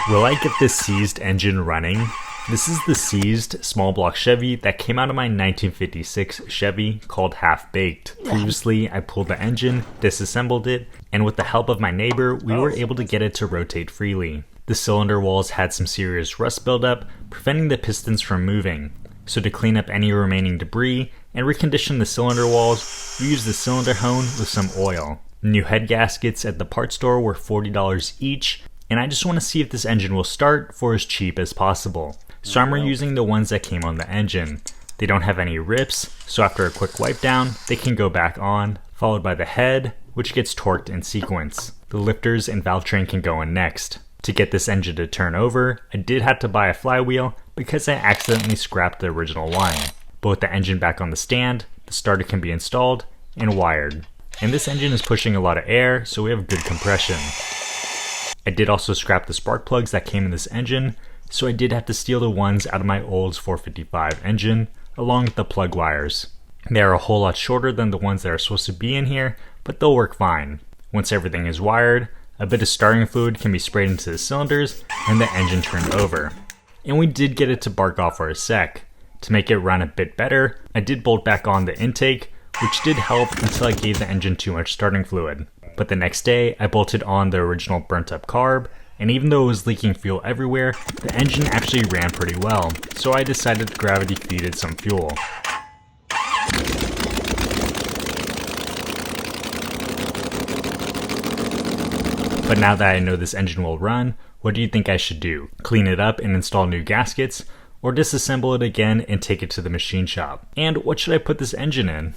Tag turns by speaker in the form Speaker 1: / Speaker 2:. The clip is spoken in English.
Speaker 1: Will I get this seized engine running? This is the seized small block Chevy that came out of my 1956 Chevy called Half Baked. Previously, I pulled the engine, disassembled it, and with the help of my neighbor, we were able to get it to rotate freely. The cylinder walls had some serious rust buildup, preventing the pistons from moving. So to clean up any remaining debris and recondition the cylinder walls, we used the cylinder hone with some oil. New head gaskets at the parts store were $40 each, and I just want to see if this engine will start for as cheap as possible. So I'm reusing the ones that came on the engine. They don't have any rips, so after a quick wipe down, they can go back on, followed by the head, which gets torqued in sequence. The lifters and valve train can go in next. To get this engine to turn over, I did have to buy a flywheel because I accidentally scrapped the original one. But with the engine back on the stand, the starter can be installed and wired. And this engine is pushing a lot of air, so we have good compression. I did also scrap the spark plugs that came in this engine, so I did have to steal the ones out of my old 455 engine, along with the plug wires. They are a whole lot shorter than the ones that are supposed to be in here, but they'll work fine. Once everything is wired, a bit of starting fluid can be sprayed into the cylinders, and the engine turned over. And we did get it to bark off for a sec. To make it run a bit better, I did bolt back on the intake, which did help until I gave the engine too much starting fluid. But the next day, I bolted on the original burnt up carb, and even though it was leaking fuel everywhere, the engine actually ran pretty well, so I decided to gravity feed it some fuel. But now that I know this engine will run, what do you think I should do? Clean it up and install new gaskets, or disassemble it again and take it to the machine shop? And what should I put this engine in?